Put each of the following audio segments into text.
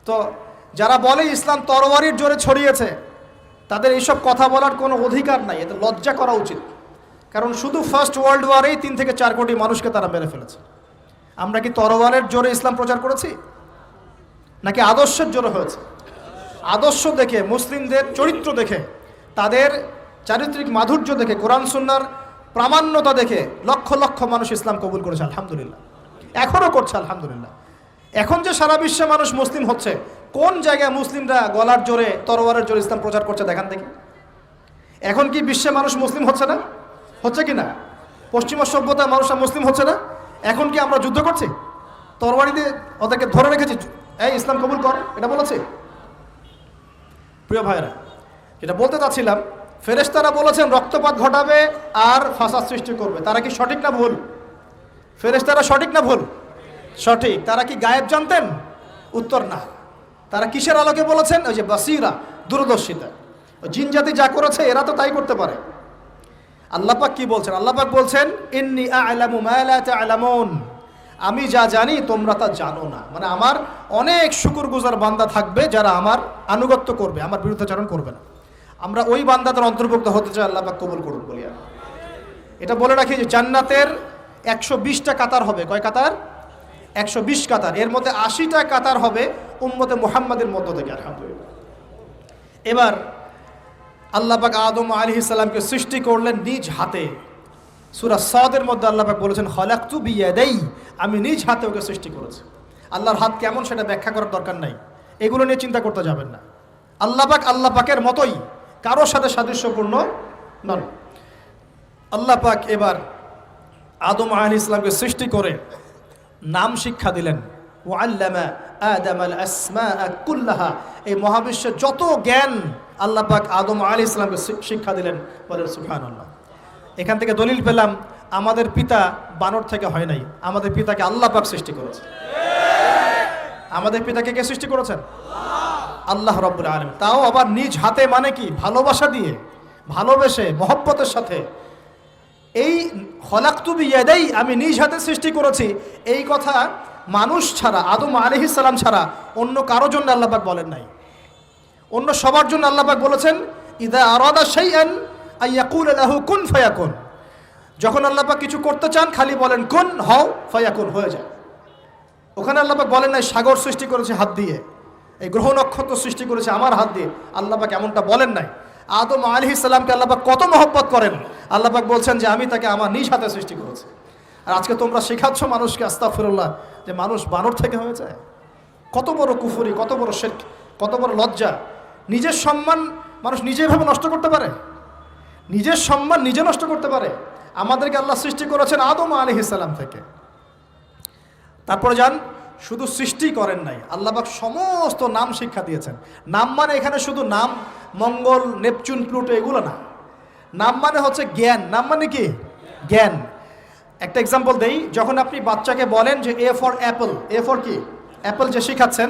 তো যারা বলে ইসলাম তরবারির জোরে ছড়িয়েছে, তাদের এইসব কথা বলার কোনো অধিকার নাই, এতে লজ্জা করা উচিত। কারণ শুধু ফার্স্ট ওয়ার্ল্ড ওয়ারেই 3 থেকে 4 কোটি মানুষকে তারা মেরে ফেলেছে। আমরা কি তরবারের জোরে ইসলাম প্রচার করেছি, নাকি আদর্শের জোরে হয়েছে? আদর্শ দেখে, মুসলিমদের চরিত্র দেখে, তাদের চারিত্রিক মাধুর্য দেখে, কোরআন সুন্নাহর প্রামাণ্যতা দেখে লক্ষ লক্ষ মানুষ ইসলাম কবুল করেছে, আলহামদুলিল্লাহ। এখনও করছে, আলহামদুলিল্লাহ। এখন যে সারা বিশ্বে মানুষ মুসলিম হচ্ছে, কোন জায়গায় মুসলিমরা গলার জোরে, তরবারের জোরে ইসলাম প্রচার করছে দেখান দেখি। এখন কি বিশ্বে মানুষ মুসলিম হচ্ছে না? হচ্ছে কি না? পশ্চিমা সভ্যতার মানুষরা মুসলিম হচ্ছে না? এখন কি আমরা যুদ্ধ করছি? তরবারি দিয়ে ওদেরকে ধরে রেখেছি, এই ইসলাম কবুল কর, এটা বলেছে? প্রিয় ভাইরা, যেটা বলতে চাচ্ছিলাম, ফেরেশতারা বলেছেন রক্তপাত ঘটাবে আর ফাসাদ সৃষ্টি করবে। তারা কি সঠিক না ভুল? ফেরেশতারা সঠিক না ভুল? সঠিক। তারা কি গায়েব জানতেন? উত্তর না। তারা কিসের আলোকে বলেছেন? ওই যে বাসিরা, দূরদর্শিতা। জিন জাতি যা করেছে এরা তো তাই করতে পারে। আল্লাহ পাক কি বলছেন? আল্লাহ পাক বলছেন ইন্নী আ'লামু মা লা তা'লামুন, আমি যা জানি তোমরা তা জানো না। মানে আমার অনেক শুকরগুজার বান্দা থাকবে যারা আমার আনুগত্য করবে, আমার বিরুদ্ধাচরণ করবে না। আমরা ওই বান্দাদের অন্তর্ভুক্ত হতে চাই, আল্লাহ পাক কবুল করুন বলি। এটা বলে রাখি যে জান্নাতের 120টা কাতার হবে। কয় কাতার? 120 কাতার। এর মধ্যে 80টা কাতার হবে উম্মতে মুহাম্মাদের মধ্য থেকে, আলহামদুলিল্লাহ। এবার আল্লাহ পাক আদম আলাইহিস সালামকে সৃষ্টি করলেন নিজ হাতে। সূরা সাদের মধ্যে আল্লাহ পাক বলেছেন খলাকতু বিয়াদাই, আমি নিজ হাতে ওকে সৃষ্টি করেছি। আল্লাহর হাত কেমন সেটা ব্যাখ্যা করার দরকার নাই, এগুলো নিয়ে চিন্তা করতে যাবেন না। আল্লাহ পাকের মতোই, কারোর সাথে সাদৃশ্যপূর্ণ নন। আল্লাহ পাক এবার আদম আলাইহিস সালামকে সৃষ্টি করে নাম শিক্ষা দিলেন। ওয়াল্লামা আদামাল আসমাআ কুল্লাহা, এই মহাবিশ্বের যত জ্ঞান আল্লাহ পাক আদম আলাইহিস সালামকে শিক্ষা দিলেন। বলেন সুবহানাল্লাহ। এখান থেকে দলিল পেলাম আমাদের পিতা বানর থেকে হয় নাই, আমাদের পিতাকে আল্লাহ পাক সৃষ্টি করেছে। আমাদের পিতাকে কে সৃষ্টি করেছেন? আল্লাহ রাব্বুল আলামিন। তাও আবার নিজ হাতে, মানে কি? ভালোবাসা দিয়ে, ভালোবেসে, মহব্বতের সাথে। এই খলাকতু বিয়াদাই, আমি নিজ হাতে সৃষ্টি করেছি, এই কথা মানুষ ছাড়া, আদম আলাইহিস সালাম ছাড়া অন্য কারোর জন্য আল্লাহ পাক বলেন নাই। অন্য সবার জন্য আল্লাহ পাক বলেছেন ইযা আরাদা শাইআন আইয়াকুল লাহু কুন ফায়াকুন। যখন আল্লাহ পাক কিছু করতে চান খালি বলেন কুন, হও, ফায়াকুন, হয়ে যায়। ওখানে আল্লাহ পাক বলেন নাই সাগর সৃষ্টি করেছে হাত দিয়ে, এই গ্রহ নক্ষত্র সৃষ্টি করেছে আমার হাত দিয়ে। আল্লাহ পাক এমনটা বলেন নাই। আদম আলাইহিস সালামকে আল্লাহ পাক কত মহব্বত করেন, আল্লাহ পাক বলছেন যে আমি তাকে আমার নিজ হাতে সৃষ্টি করেছি। আর আজকে তোমরা শেখাচ্ছ মানুষকে, আস্তাগফিরুল্লাহ, যে মানুষ বানর থেকে হয়ে যায়। কত বড় কুফরি, কত বড় শিরক, কত বড় লজ্জা। নিজের সম্মান মানুষ নিজেভাবে নষ্ট করতে পারে, নিজের সম্মান নিজে নষ্ট করতে পারে। আমাদেরকে আল্লাহ সৃষ্টি করেছেন আদম আলাইহিস সালাম থেকে। তারপরে যান, শুধু সৃষ্টি করেন নাই, আল্লাহ পাক সমস্ত নাম শিক্ষা দিয়েছেন। নাম মানে এখানে শুধু নাম, মঙ্গল, নেপচুন, প্লুটো এগুলো না। নাম মানে হচ্ছে জ্ঞান। নাম মানে কি? জ্ঞান। একটা এক্সাম্পল দেই, যখন আপনি বাচ্চাকে বলেন যে A for Apple, A for কি? অ্যাপল যে শিখাচ্ছেন,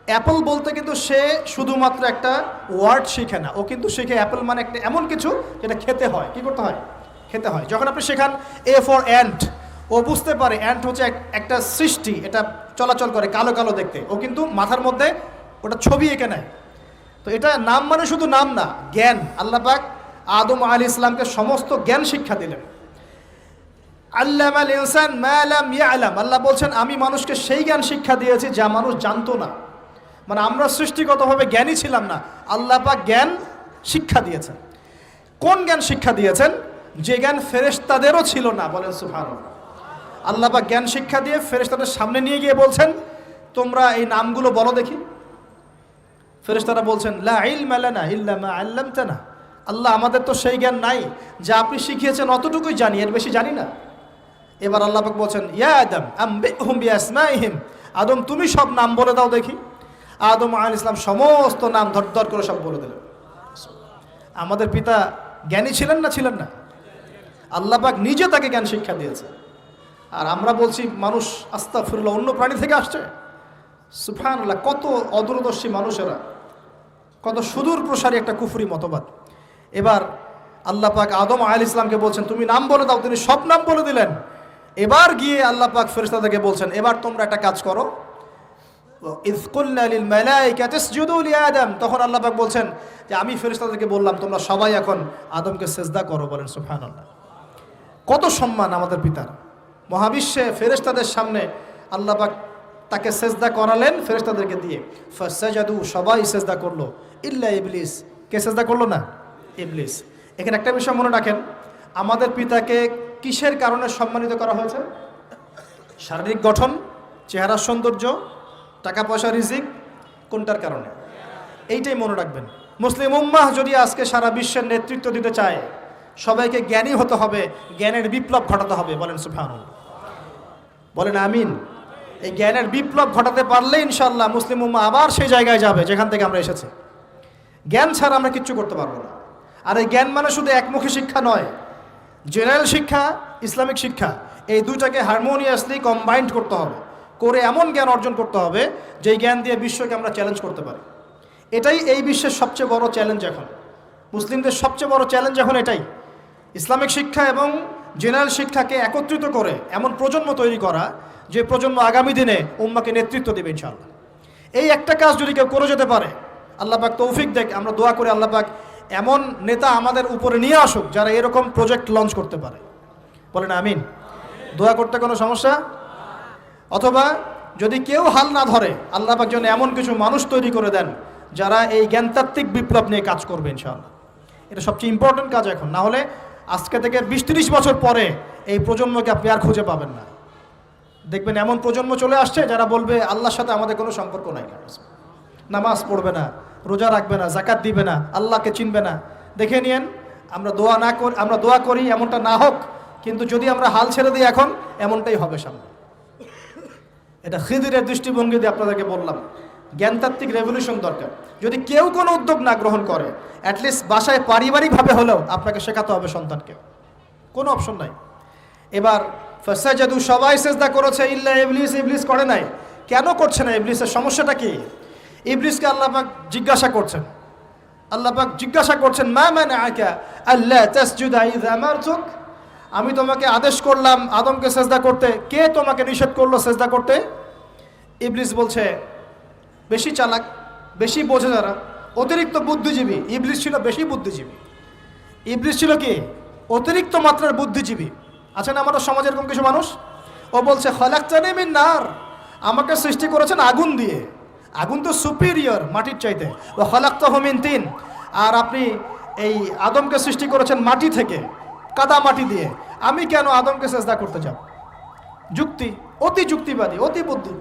অ্যাপল বলতে কিন্তু সে শুধুমাত্র একটা ওয়ার্ড শিখে না, ও কিন্তু শিখে অ্যাপল মানে একটা এমন কিছু যেটা খেতে হয়। কি করতে হয়? খেতে হয়। যখন আপনি শেখান এ ফর অ্যান্ট, ও বুঝতে পারে অ্যান্ট হচ্ছে একটা সৃষ্টি, এটা চলাচল করে, কালো কালো দেখতে, ও কিন্তু মাথার মধ্যে ওটা ছবি এঁকে নেয়। তো এটা নাম মানে শুধু নাম না, জ্ঞান। আল্লাহ পাক আদম আলাইহিস সালামকে সমস্ত জ্ঞান শিক্ষা দিলেন। আল্লামাল ইনসান মা লাম ইয়ালাম, আল্লাহ বলছেন আমি মানুষকে সেই জ্ঞান শিক্ষা দিয়েছি যা মানুষ জানতো না। মানে আমরা সৃষ্টিগতভাবে জ্ঞানী ছিলাম না, আল্লাহ পাক জ্ঞান শিক্ষা দিয়েছেন। কোন জ্ঞান শিক্ষা দিয়েছেন? যে জ্ঞান ফেরেশতাদেরও ছিল না। বলেন সুবহানাল্লাহ। আল্লাহ পাক জ্ঞান শিক্ষা দিয়ে ফেরেশতাদের সামনে নিয়ে গিয়ে বলছেন তোমরা এই নামগুলো বলো দেখি। ফেরেশতারা বলছেন লা ইলমা লানা ইল্লা মা আল্লামতানা, আল্লাহ আমাদের তো সেই জ্ঞান নাই, যা আপনি শিখিয়েছেন অতটুকুই জানি, এর বেশি জানি না। এবার আল্লাহ পাক বলছেন ইয়া আদম আম্বিহুম বিআসমাইহিম, আদম তুমি সব নাম বলে দাও দেখি। আদম আলাইহিস সালাম সমস্ত নাম ধর করে সব বলে দিলেন। আমাদের পিতা জ্ঞানী ছিলেন না? ছিলেন না? আল্লাহ পাক নিজে তাকে জ্ঞান শিক্ষা দিয়েছে। আর আমরা বলছি মানুষ আস্তাগফিরুল্লাহ অন্য প্রাণী থেকে আসছে। সুবহানাল্লাহ, কত অদূরদর্শী মানুষেরা, কত সুদূর প্রসারী একটা কুফরি মতবাদ। এবার আল্লাহ পাক আদম আলাইহিস সালামকে বলছেন তুমি নাম বলে দাও, তিনি সব নাম বলে দিলেন। এবার গিয়ে আল্লাহ পাক ফেরেশতাদেরকে বলছেন এবার তোমরা একটা কাজ করো, ইয কুলনা লিল মালাইকাতি ইসজুদু লিআদম, তখন আল্লাহ পাক বলছেন যে আমি ফেরেশতাদেরকে বললাম তোমরা সবাই এখন আদমকে সিজদা করো। বলেন সুবহানাল্লাহ। কত সম্মান আমাদের পিতার। মহাবিশ্বে ফেরেশতাদের সামনে আল্লাহ পাক তাকে সিজদা করালেন ফেরেশতাদেরকে দিয়ে। ফাসাজাদু, সবাই সিজদা করলো, ইল্লা ইবলিস। কে সিজদা করলো না? ইবলিস। এখানে একটা বিষয় মনে রাখেন, আমাদের পিতাকে কিসের কারণে সম্মানিত করা হয়েছে? শারীরিক গঠন, চেহারার সৌন্দর্য, টাকা পয়সা, রিজিক, কোনটার কারণে? এইটাই মনে রাখবেন। মুসলিম উম্মাহ যদি আজকে সারা বিশ্বের নেতৃত্ব দিতে চায়, সবাইকে জ্ঞানী হতে হবে, জ্ঞানের বিপ্লব ঘটাতে হবে। বলেন সুবহানাল্লাহ, বলেন আমিন। এই জ্ঞানের বিপ্লব ঘটাতে পারলে ইনশাআল্লাহ মুসলিম উম্মাহ আবার সেই জায়গায় যাবে যেখান থেকে আমরা এসেছি। জ্ঞান ছাড়া আমরা কিচ্ছু করতে পারবো না। আর এই জ্ঞান মানে শুধু একমুখী শিক্ষা নয়, জেনারেল শিক্ষা, ইসলামিক শিক্ষা, এই দুটাকে হারমোনিয়াসলি কম্বাইন্ড করতে হবে, করে এমন জ্ঞান অর্জন করতে হবে যেই জ্ঞান দিয়ে বিশ্বকে আমরা চ্যালেঞ্জ করতে পারি। এটাই এই বিশ্বের সবচেয়ে বড় চ্যালেঞ্জ এখন, মুসলিমদের সবচেয়ে বড় চ্যালেঞ্জ এখন এটাই, ইসলামিক শিক্ষা এবং জেনারেল শিক্ষাকে একত্রিত করে এমন প্রজন্ম তৈরি করা যে প্রজন্ম আগামী দিনে উম্মাকে নেতৃত্ব দেবে ইনশাআল্লাহ। এই একটা কাজ যদি কেউ করে যেতে পারে, আল্লাহ পাক তৌফিক দেখ, আমরা দোয়া করি আল্লাহ পাক এমন নেতা আমাদের উপরে নিয়ে আসুক যারা এরকম প্রজেক্ট লঞ্চ করতে পারে। বলেন আমিন। দোয়া করতে কোনো সমস্যা? অথবা যদি কেউ হাল না ধরে, আল্লাহ পাক যেন এমন কিছু মানুষ তৈরি করে দেন যারা এই জ্ঞানতাত্ত্বিক বিপ্লব নিয়ে কাজ করবে ইনশাআল্লাহ। এটা সবচেয়ে ইম্পর্টেন্ট কাজ এখন, না হলে আজকে থেকে 20-30 বছর পরে এই প্রজন্মকে আপনি আর খুঁজে পাবেন না। দেখবেন এমন প্রজন্ম চলে আসছে যারা বলবে আল্লাহর সাথে আমাদের কোনো সম্পর্ক নাই, নামাজ পড়বে না, রোজা রাখবে না, যাকাত দিবে না, আল্লাহকে চিনবে না। দেখে নিয়েন, আমরা দোয়া করি এমনটা না হোক, কিন্তু যদি আমরা হাল ছেড়ে দিই এখন, এমনটাই হবে সামনে। এটা খিদিরের দৃষ্টিভঙ্গি দিয়ে আপনাদেরকে বললাম, জ্ঞানতাত্ত্বিক রেভলিউশন দরকার। যদি কেউ কোনো উদ্যোগ না গ্রহণ করে, অ্যাটলিস্ট বাসায় পারিবারিকভাবে হলেও আপনাকে শেখাতে হবে সন্তানকে, কোনো অপশন নাই। এবার ফাসাজাদু, সবাই সিজদা করেছে, ইল্লা ইবলিস, ইবলিস করে নাই। কেন করছে না? ইবলিসের সমস্যাটা কি? ইবলিসকে আল্লাহ পাক জিজ্ঞাসা করছেন, আল্লাহ পাক জিজ্ঞাসা করছেন, মা মানাআকা আল্লা তাসজুদা ইযা আমারতুক, আমি তোমাকে আদেশ করলাম আদমকে সিজদা করতে, কে তোমাকে নিষেধ করলো সিজদা করতে? ইবলিস বলছে, বেশি চালাক, বেশি বোঝে যারা, অতিরিক্ত বুদ্ধিজীবী। ইবলিস ছিল বেশি বুদ্ধিজীবী। ইবলিস ছিল কি? অতিরিক্ত মাত্রার বুদ্ধিজীবী। আছে না আমাদের সমাজে এরকম কিছু মানুষ? ও বলছে, খালাকতানি মিন নার, আমাকে সৃষ্টি করেছেন আগুন দিয়ে, আগুন তো সুপিরিয়র মাটির চাইতে। ও খালাকতাহু মিন তিন, আর আপনি এই আদমকে সৃষ্টি করেছেন মাটি থেকে, কাদা মাটি দিয়ে, আমি কেন আদমকে সিজদা করতে যাব? যুক্তি, অতি যুক্তিবাদী, অতি বুদ্ধি।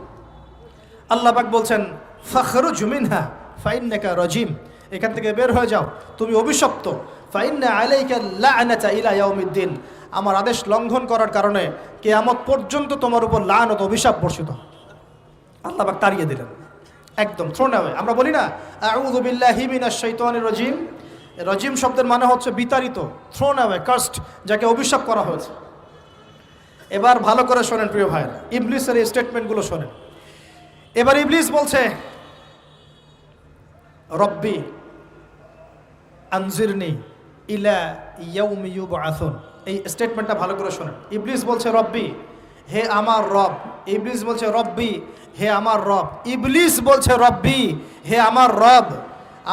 আল্লাহ পাক বলছেন, ফাখরুজ মিনহা ফাইন্নাকা রাজিম, এখান থেকে বের হয়ে যাও, তুমি অভিশপ্ত। ফাইন্না আলাইকা লা'নাতা ইলা ইয়াউমিদ্দিন, আমার আদেশ লঙ্ঘন করার কারণে কিয়ামত পর্যন্ত তোমার উপর লানত, অভিশাপ বর্ষিত। আল্লাহ পাক তাড়িয়ে দিলেন, একদম থ্রোন অ্যাওয়ে। আমরা বলি না আউযু বিল্লাহি মিনাশ শাইতানির রাজিম, রাজিম শব্দের মানে হচ্ছে বিতাড়িত, থ্রোন অ্যাওয়ে, কার্সড, যাকে অভিশাপ করা হয়েছে। এবার ভালো করে শোনেন প্রিয় ভাইরা, ইবলিসের এই স্টেটমেন্টগুলো শোনেন। এবার ইবলিস বলছে, রব্বি আনজিরনি ইলা ইয়াউমি ইউবআসুন, এই স্টেটমেন্টটা ভালো করে শোনেন। ইবলিস বলছে রব্বি, হে আমার রব। ইবলিস বলছে রব্বি, হে আমার রব। ইবলিস বলছে রব্বি, হে আমার রব,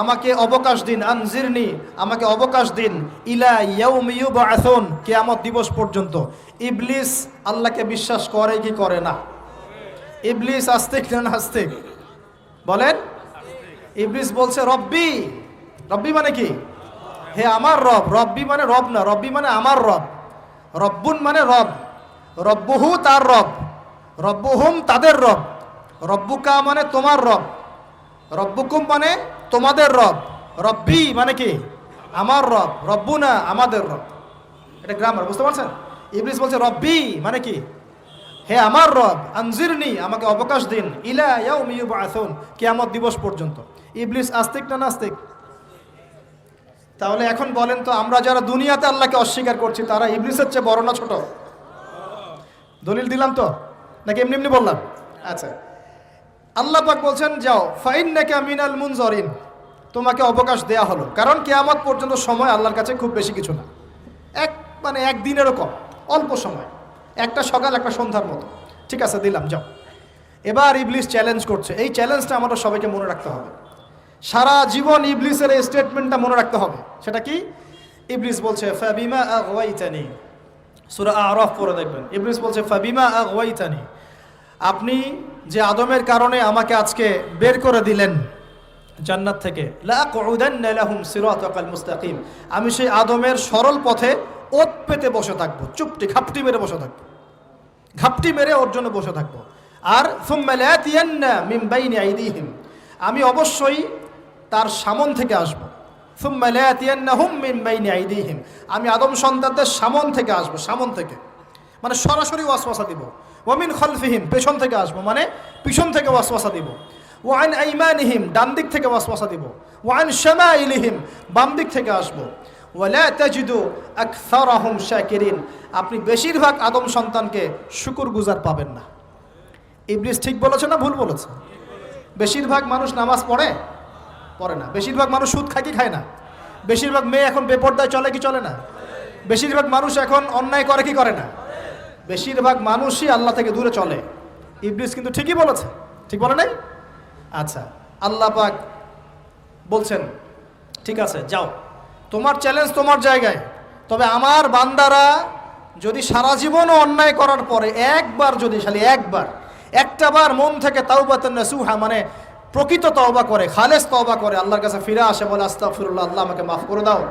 আমাকে অবকাশ দিন, আনজিরনি, আমাকে অবকাশ দিন, ইলা ইয়াউমি ইউবআসুন, কিয়ামত দিবস পর্যন্ত। ইবলিস আল্লাহকে বিশ্বাস করে কি করে না? ইবলিস আস্তিক না নাস্তিক? বলেন। ইবলিস বলছে রব্বি, রব্বি মানে কি? হে আমার রব। রব্বি মানে রব না, রব্বি মানে আমার রব। রব্বুন মানে রব, রব্বুহু তার রব, রব্বুহুম তাদের রব, রব্বুকা মানে তোমার রব, রব্বুকুম মানে তোমাদের রব, রব্বি মানে কি? আমার রব, রব্বুনা আমাদের রব। এটা গ্রামার, বুঝতে পারছেন? ইবলিস বলছে রব্বি মানে কি? হে আমার রব, আনজিরনি, আমাকে অবকাশ দিন, ইলা ইয়াউমি ইউবআসুন, কিয়ামত দিবস পর্যন্ত। ইবলিস আস্তিক না নাস্তিক? তাহলে এখন বলেন তো, আমরা যারা দুনিয়াতে আল্লাহকে অস্বীকার করছি তারা ইবলিসের চেয়ে বড় না ছোট? দলিল দিলাম তো, নাকি এমনি এমনি বললাম? আচ্ছা, আল্লাহ পাক বলছেন যাও, ফাইন্নাকা মিনাল মুনজারিন, তোমাকে অবকাশ দেয়া হলো, কারণ কিয়ামত পর্যন্ত সময় আল্লাহর কাছে খুব বেশি কিছু না, এক দিনেরও কম, অল্প সময়, একটা সকাল একটা সন্ধ্যার মতো। ঠিক আছে, দিলাম, যাও। এবার ইবলিস চ্যালেঞ্জ করছে। এই চ্যালেঞ্জটা আমাদের সবাইকে মনে রাখতে হবে, সারা জীবন ইবলিসের এই স্টেটমেন্টটা মনে রাখতে হবে। সেটা কি? ইবলিস বলছে ফাবিমা আগওয়াইতানি, সূরা আরাফ পড়ে দেখবেন। ইবলিস বলছে ফাবিমা আগওয়াইতানি, আপনি যে আদমের কারণে আমাকে আজকে বের করে দিলেন জান্নাত থেকে, লাআকুদান্না লাহুম সিরাতাকাল মুস্তাকিম, আমি সেই আদমের সরল পথে ওত পেতে বসে থাকবো, চুপটি ঘাপটি মেরে বসে থাকবো, ঘাপটি মেরে ওর জন্য বসে থাকবো। আর সুম্মা লাতিয়ান্না মিন বাইনি আইদিহিম, আমি অবশ্যই তার সামন থেকে আসবো। সুম্মা লাতিয়ান্নাহুম মিন বাইনি আইদিহিম, আমি আদম সন্তানদের সামন থেকে আসবো, সামন থেকে মানে সরাসরি ওয়াসওয়াসা দিব। ওয়া মিন খালফিহিম, পেছন থেকে আসবো মানে পিছন থেকে ওয়াসওয়াসা দিব। ওয়া আন আইমানিহিম, ডান দিক থেকে ওয়াসওয়াসা দিব। ওয়া আন শামাইলিহিম, বাম দিক থেকে আসবো। ওয়ালা তাজিদু আকসারাহুম শাকিরিন, আপনি বেশিরভাগ আদম সন্তানকে শুকরগুজার পাবেন না। ইবলিস ঠিক বলেছে না ভুল বলেছে? বেশিরভাগ মানুষ নামাজ পড়ে না, বেশিরভাগ মানুষ সুদ খায় কি খায় না, বেশিরভাগ মেয়ে এখন বেপরদায় চলে কি চলে না, বেশিরভাগ মানুষ এখন অন্যায় করে কি করে না, বেশিরভাগ মানুষই আল্লাহ থেকে দূরে চলে। ইবলিস কিন্তু ঠিকই বলেছে, ঠিক বলে নাই? আচ্ছা, আল্লাহ পাক বলছেন ঠিক আছে যাও, তোমার চ্যালেঞ্জ তোমার জায়গায়, তবে আমার বান্দারা যদি সারা জীবনও অন্যায় করার পরে একবার, যদি খালি একটাবার মন থেকে তাওবাতান নাসুহা মানে প্রকৃত তওবা করে, খালেস তওবা করে, আল্লাহর কাছে ফিরে আসে, বলে আস্তাগফিরুল্লাহ, আল্লাহ আমাকে মাফ করে দাও,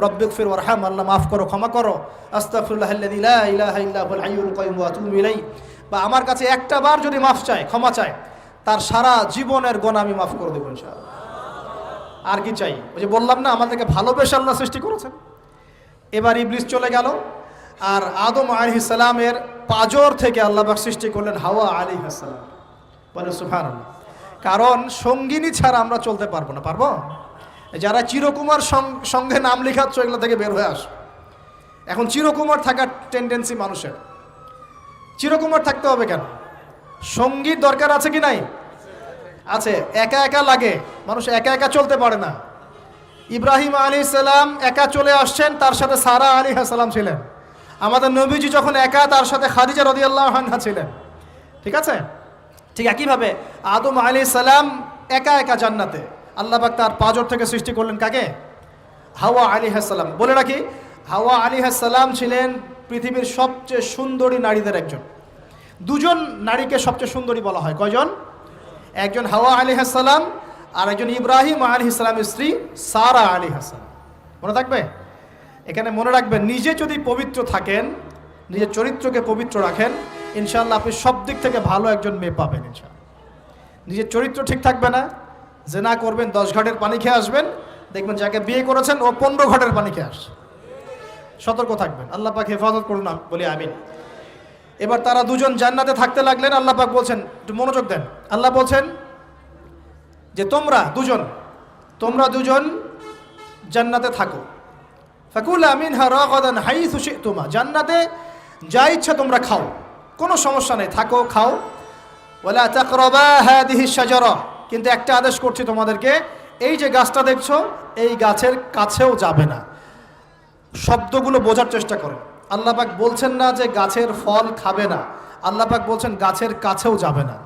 রব্বিগফির ওয়ারহাম, আল্লাহ মাফ করো, ক্ষমা করো, আস্তাগফিরুল্লাহাল্লাযী লা ইলাহা ইল্লা হুয়াল হাইয়ুল কাইয়ুম ওয়া আতুবু ইলাইহি, বা আমার কাছে একটাবার যদি মাফ চায়, ক্ষমা চায়, তার সারা জীবনের গুনাহ আমি মাফ করে দেব ইনশাআল্লাহ। আর কি চাই? ওই যে বললাম না, আমাদেরকে ভালোবেসে আল্লাহ সৃষ্টি করেছেন। এবার ইবলিস চলে গেল, আর আদম আলাইহিস সালামের পাজর থেকে আল্লাহ পাক সৃষ্টি করলেন হাওয়া আলাইহিস সালাম। বলে সুবহানাল্লাহ। কারণ সঙ্গিনী ছাড়া আমরা চলতে পারবো না। পারবো? যারা চিরকুমার সঙ্গে নাম লেখাচ্ছ, এগুলো থেকে বের হয়ে আস। এখন চিরকুমার থাকার টেন্ডেন্সি মানুষের, চিরকুমার থাকতে হবে কেন? সঙ্গীর দরকার আছে কি নাই? আছে। একা একা লাগে, মানুষ একা একা চলতে পারে না। ইব্রাহিম আলাইহিস সালাম একা চলে আসছেন, তার সাথে সারা আলাইহিস সালাম ছিলেন। আমাদের নবীজি যখন একা, তার সাথে খাদিজা রাদিয়াল্লাহু আনহা ছিলেন। ঠিক আছে? ঠিক একইভাবে আদম আলাইহিস সালাম একা একা জান্নাতে, আল্লাহ পাক তার পাঁজর থেকে সৃষ্টি করলেন কাকে? হাওয়া আলাইহিস সালাম। বলে রাখি, হাওয়া আলাইহিস সালাম ছিলেন পৃথিবীর সবচেয়ে সুন্দরী নারীদের একজন। দুজন নারীকে সবচেয়ে সুন্দরী বলা হয়। কয়জন? একজন হাওয়া আলাইহিস সালাম, আর একজন ইব্রাহিম আলাইহিস সালামের স্ত্রী সারা আলাইহিস সালাম। মনে থাকবে? এখানে মনে রাখবেন, নিজে যদি পবিত্র থাকেন, নিজের চরিত্রকে পবিত্র রাখেন, ইনশাআল্লাহ আপনি সব দিক থেকে ভালো একজন মেয়ে পাবেন ইনশাআল্লাহ। নিজের চরিত্র ঠিক থাকবে না, জেনা করবেন, 10 ঘাটের পানি খেয়ে আসবেন, দেখবেন যাকে বিয়ে করেছেন ও 15 ঘাটের পানি খেয়ে আসছে। সতর্ক থাকবেন, আল্লাহ পাক হেফাজত করুন বলি আমিন। এবার তারা দুজন জান্নাতে থাকতে লাগলেন। আল্লাহ পাক বলছেন, একটু মনোযোগ দেন, আল্লাহ বলছেন যে তোমরা দুজন জান্নাতে থাকো। ফাকুলা মিনহা রাগাদান হাইসু শি'তুমা, জান্নাতে যা ইচ্ছা তোমরা খাও, কোনো সমস্যা নেই, থাকো খাও। ওয়ালা তাকরাবা হাদিহি শাজারা, কিন্তু একটা আদেশ করছি তোমাদেরকে, এই যে গাছটা দেখছো, এই গাছের কাছেও যাবে না। শব্দগুলো বোঝার চেষ্টা করো। আল্লাহ পাক বলছেন না যে গাছের ফল খাবে না, আল্লাহ পাক বলছেন গাছের কাছেও যাবে না।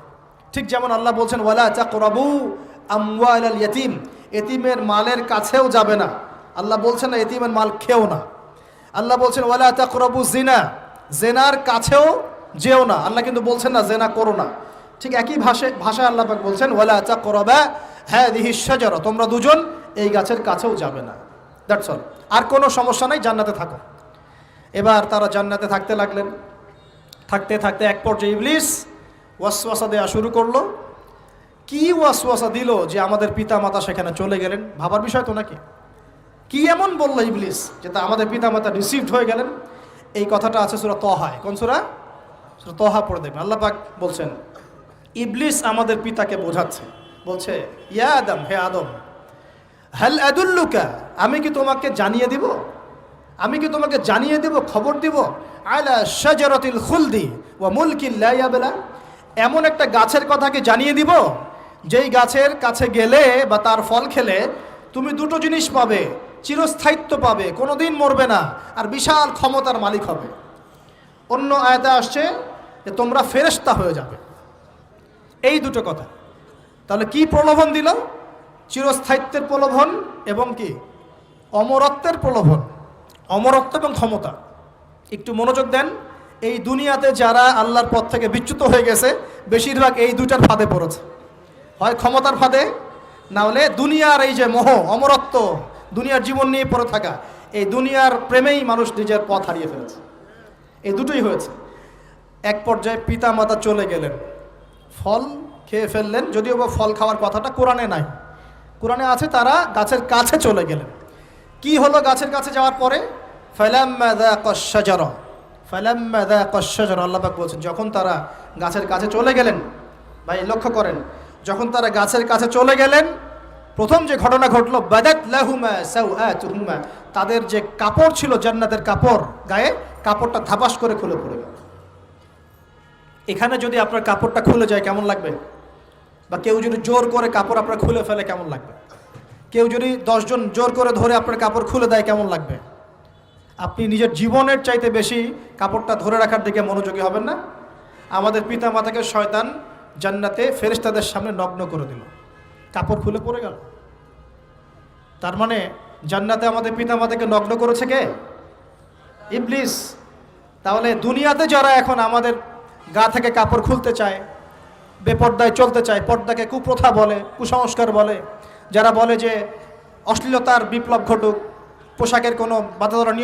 ঠিক যেমন আল্লাহ বলছেন ওয়ালা তাকরাবু আমওয়ালাল ইয়াতীম, এতিমের মালের কাছেও যাবে না। আল্লাহ বলছেন না এতিমের মাল খেও না। আল্লাহ বলছেন ওয়ালা তাকরাবু জিনা, জেনার কাছেও যেও না। আল্লাহ কিন্তু বলছেন না জেনা করো না। ঠিক একই ভাষায় আল্লাহ পাক বলছেন ওয়ালা তাকরাবা হাদিহি শাজারা, তোমরা দুজন এই গাছের কাছেও যাবে না। That's all. আর কোনো সমস্যা নাই, জান্নাতে থাকো। এবার তারা জান্নাতে থাকতে লাগলেন। থাকতে থাকতে এক পর্যায়ে ইবলিস ওয়াসওয়াসা দেওয়া শুরু করলো। কি ওয়াসওয়াসা দিল যে আমাদের পিতামাতা সেখানে চলে গেলেন? ভাবার বিষয় তো নাকি? কি এমন বলল ইবলিস যে তা আমাদের পিতামাতা রিসিভড হয়ে গেলেন? এই কথাটা আছে সূরা তহায়। কোন সূরা? সূরা তহা পড়ে দেখবেন। আল্লাহ পাক বলছেন, ইবলিস আমাদের পিতাকে বোঝাচ্ছে, বলছে ইয়া আদম, হে আদম, হাল আদুল্লুকা, আমি কি তোমাকে জানিয়ে দিব, খবর দিব, আলা শাজারাতিল খুলদি ওয়া মুলকিন লা ইয়াবলা, এমন একটা গাছের কথা কি জানিয়ে দিব যেই গাছের কাছে গেলে বা তার ফল খেলে তুমি দুটো জিনিস পাবে, চিরস্থায়িত্ব পাবে, কোনোদিন মরবে না, আর বিশাল ক্ষমতার মালিক হবে। অন্য আয়াতে আসছে যে তোমরা ফেরেশতা হয়ে যাবে। এই দুটো কথা। তাহলে কি প্রলোভন দিল? চিরস্থায়িত্বের প্রলোভন এবং কি অমরত্বের প্রলোভন, অমরত্ব এবং ক্ষমতা। একটু মনোযোগ দেন, এই দুনিয়াতে যারা আল্লাহর পথ থেকে বিচ্যুত হয়ে গেছে বেশিরভাগ এই দুইটার ফাঁদে পড়েছে, হয় ক্ষমতার ফাঁদে, না হলে দুনিয়ার এই যে মোহ, অমরত্ব, দুনিয়ার জীবন নিয়ে পড়ে থাকা, এই দুনিয়ার প্রেমেই মানুষ নিজের পথ হারিয়ে ফেলেছে। এই দুটোই হয়েছে। এক পর্যায়ে পিতা মাতা চলে গেলেন, ফল খেয়ে ফেললেন, যদিও বা ফল খাওয়ার কথাটা কোরআনে নাই, কোরআনে আছে তারা গাছের কাছে চলে গেলেন। কি হলো গাছের কাছে যাওয়ার পরে? ফালাম্মা যাকাশ শাজারা, ফালাম্মা যাকাশ শাজারা, আল্লাহ পাক বলছেন যখন তারা গাছের কাছে চলে গেলেন। ভাই লক্ষ্য করেন, যখন তারা গাছের কাছে চলে গেলেন, প্রথম যে ঘটনা ঘটলো, বাদাত লাহুমা সাওআতুহুমা, তাদের যে কাপড় ছিল জান্নাতের কাপড়, গায়ে কাপড়টা ধাপাস করে খুলে পড়ে গেল। এখানে যদি আপনার কাপড়টা খুলে যায় কেমন লাগবে? বা কেউ যদি জোর করে কাপড় আপনার খুলে ফেলে কেমন লাগবে? কেউ যদি 10 জন জোর করে ধরে আপনার কাপড় খুলে দেয় কেমন লাগবে? আপনি নিজের জীবনের চাইতে বেশি কাপড়টা ধরে রাখার দিকে মনোযোগী হবেন না? আমাদের পিতা মাতাকে শয়তান জান্নাতে ফেরেশতাদের সামনে নগ্ন করে দিল, কাপড় খুলে পড়ে গেল। তার মানে জান্নাতে আমাদের পিতা মাতাকে নগ্ন করেছে কে? ইবলিস। তাহলে দুনিয়াতে যারা এখন আমাদের গা থেকে কাপড় খুলতে চায়, বেপর্দায় চলতে চায়, পর্দাকে কুপ্রথা বলে, কুসংস্কার বলে, যারা বলে যে অশ্লীলতার বিপ্লব ঘটুক, পোশাকের কোনো বাধা ধরা নিয়ম